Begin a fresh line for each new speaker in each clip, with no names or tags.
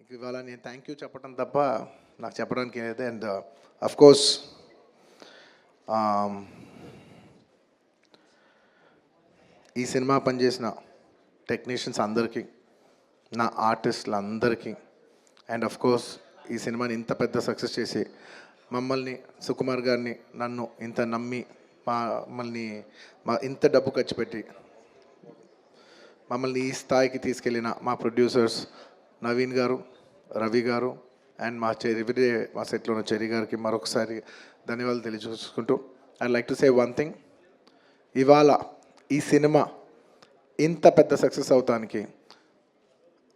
ఇంక ఇవాళ నేను థ్యాంక్ యూ చెప్పడం తప్ప నాకు చెప్పడానికి ఏదైతే. అండ్ అఫ్కోర్స్ ఈ సినిమా పనిచేసిన టెక్నీషియన్స్ అందరికీ, నా ఆర్టిస్టులందరికీ, అండ్ అఫ్కోర్స్ ఈ సినిమాని ఇంత పెద్ద సక్సెస్ చేసి మమ్మల్ని, సుకుమార్ గారిని, నన్ను ఇంత నమ్మి మమ్మల్ని ఇంత డబ్బు ఖర్చు పెట్టి మమ్మల్ని ఈ స్థాయికి తీసుకెళ్ళిన మా ప్రొడ్యూసర్స్ నవీన్ గారు, రవి గారు, అండ్ మా మా సెట్లో ఉన్న చెరి గారికి మరొకసారి ధన్యవాదాలు తెలియజేసుకుంటూ I like to say one thing. ఇవాళ ఈ సినిమా ఇంత పెద్ద సక్సెస్ అవటానికి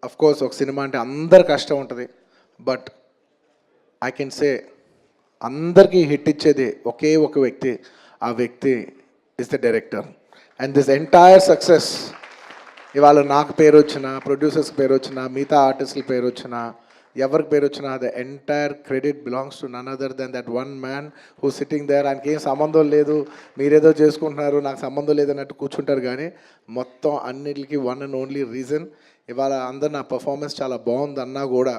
అఫ్కోర్స్ ఒక సినిమా అంటే అందరు కష్టం ఉంటుంది, బట్ ఐ కెన్ సే అందరికీ హిట్ ఇచ్చేది ఒకే ఒక వ్యక్తి. ఆ వ్యక్తి is the director. And this entire success ఇవాళ నాకు పేరు వచ్చినా, ప్రొడ్యూసర్స్కి పేరు వచ్చినా, మిగతా ఆర్టిస్టుల పేరు వచ్చినా, ఎవరికి పేరు వచ్చినా, the entire credit belongs to none other than that one man who sitting there. ఆయనకి ఏం సంబంధం లేదు, మీరేదో చేసుకుంటున్నారు, నాకు సంబంధం లేదన్నట్టు కూర్చుంటారు. కానీ మొత్తం అన్నిటికీ వన్ అండ్ ఓన్లీ రీజన్ ఇవాళ అందరు నా పర్ఫార్మెన్స్ చాలా బాగుందన్నా కూడా,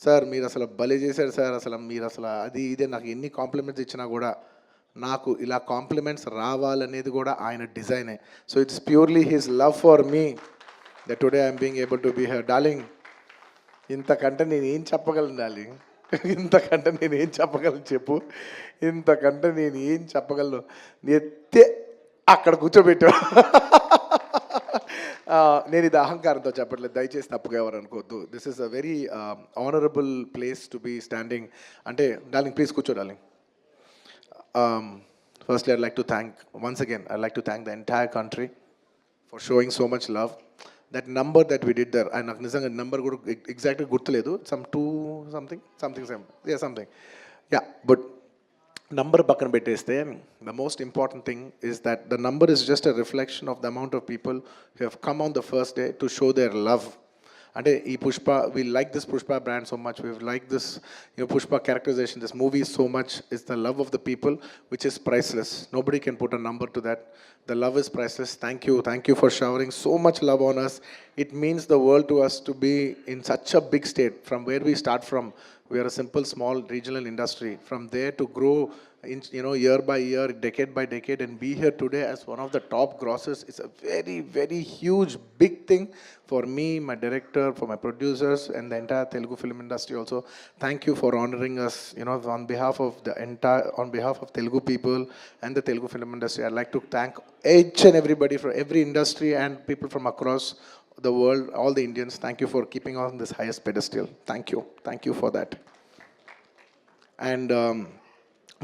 సార్ మీరు అసలు భలే చేశారు సార్, అసలు మీరు అసలు అది ఇదే నాకు ఎన్ని కాంప్లిమెంట్స్ ఇచ్చినా కూడా నాకు ఇలా కాంప్లిమెంట్స్ రావాలనేది కూడా ఆయన డిజైనే. So it's purely his love for me that today I'm being able to be here. Darling, ఇంతకంటే నేను ఏం చెప్పగలను డార్లింగ్? ఇంతకంటే నేను ఏం చెప్పగలను చెప్పు? ఇంతకంటే నేను ఏం చెప్పగలను? ఎత్తే అక్కడ కూర్చోబెట్టా. నేను ఇది అహంకారంతో చెప్పట్లేదు, దయచేసి తప్పుగా ఎవరు అనుకోవద్దు. This is a very honourable place to be standing. అంటే డార్లింగ్ ప్లీజ్ కూర్చో darling. Firstly, I'd like to thank, once again, I'd like to thank the entire country for showing so much love. That number that we did there, నాకు నిజంగా number కూడా ఎగ్జాక్ట్గా గుర్తులేదు, some 2 something yeah something yeah, but number పక్కన పెట్టేస్తే the most important thing is that the number is just a reflection of the amount of people who have come on the first day to show their love. అంటే ఈ Pushpa, we like this Pushpa brand so much, we like this Pushpa characterization, this movie so much. Is the love of the people which is priceless. Nobody can put a number to that. The love is priceless. Thank you for showering so much love on us. It means the world to us to be in such a big state. From where we start from, we are a simple small regional industry. From there to grow in, year by year, decade by decade, and be here today as one of the top grossers is a very, very huge, big thing for me, my director, for my producers, and the entire Telugu film industry also. Thank you for honoring us, on behalf of Telugu people and the Telugu film industry. I'd like to thank each and everybody from every industry and people from across the world, all the Indians. Thank you for keeping on this highest pedestal. Thank you for that. And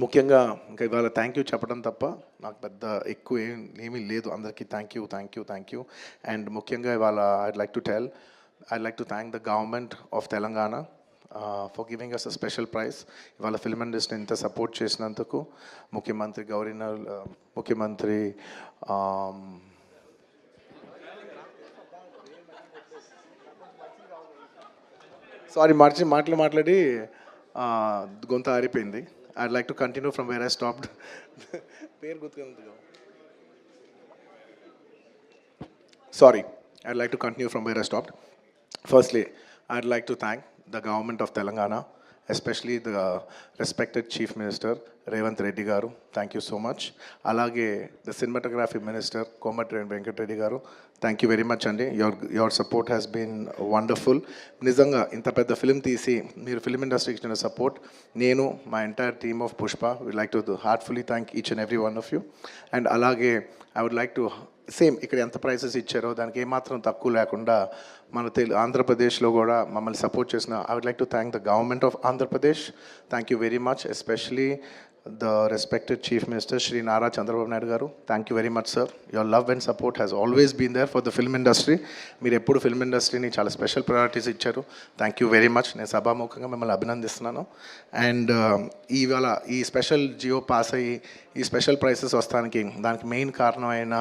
ముఖ్యంగా ఇంకా ఇవాళ thank you చెప్పడం తప్ప నాకు పెద్ద ఎక్కువ ఏమీ లేదు. అందరికీ థ్యాంక్ యూ. అండ్ ముఖ్యంగా ఇవాళ I'd like to thank the government of Telangana for giving us a special prize. ఇవాళ ఫిల్మ్ ఇండస్ట్రీని ఇంత సపోర్ట్ చేసినందుకు ముఖ్యమంత్రి ముఖ్యమంత్రి సారీ మాట్లాడి గొంత ఆరిపోయింది. I'd like to continue from where I stopped. Sorry, I'd like to continue from where I stopped. Firstly, I'd like to thank the government of Telangana, especially the respected Chief Minister, Revanth Reddy Garu. Thank you so much. Alage, the Cinematography Minister, Komatreddy Venkat Reddy Garu. Thank you very much, Andy. Your support has been wonderful. Nizanga, inta pedda film teesi, meer film industry ichina support, nenu, my entire team of Pushpa, we'd like to heartfully thank each and every one of you. And alage, I would like to same ఇక్కడ ఎంత prices ఇచ్చారో దానికి ఏమాత్రం తక్కువ లేకుండా మన ఆంధ్రప్రదేశ్లో కూడా మమ్మల్ని సపోర్ట్ చేసిన I would like to thank the government of Andhra Pradesh. Thank you very much, especially the respected chief minister Shri Nara Chandrababu Naidu garu. Thank you very much sir. Your love and support has always been there for the film industry. మీరు ఎప్పుడు film ఇండస్ట్రీని చాలా special priorities ఇచ్చారు. Thank you very much. నేను సభాముఖంగా మిమ్మల్ని అభినందిస్తున్నాను. And ఇవాళ ఈ స్పెషల్ జియో పాస్ అయ్యి ఈ స్పెషల్ ప్రైసెస్ వస్తానికి దానికి మెయిన్ కారణమైన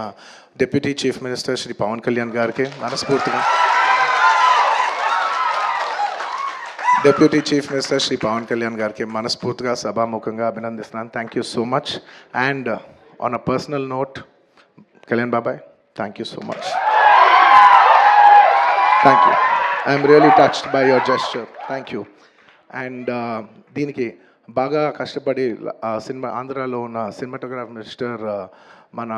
deputy chief minister Shri Pawan Kalyan గారికి మనస్ఫూర్తిగా సభాముఖంగా అభినందిస్తున్నాను. Thank you so much. And on a personal note, Kalyan బాబాయ్, thank you so much. Thank you. I'm really touched by your gesture. Thank you. And దీనికి బాగా కష్టపడి సినిమా ఆంధ్రాలో ఉన్న సినిమాటోగ్రాఫర్ మిస్టర్ మన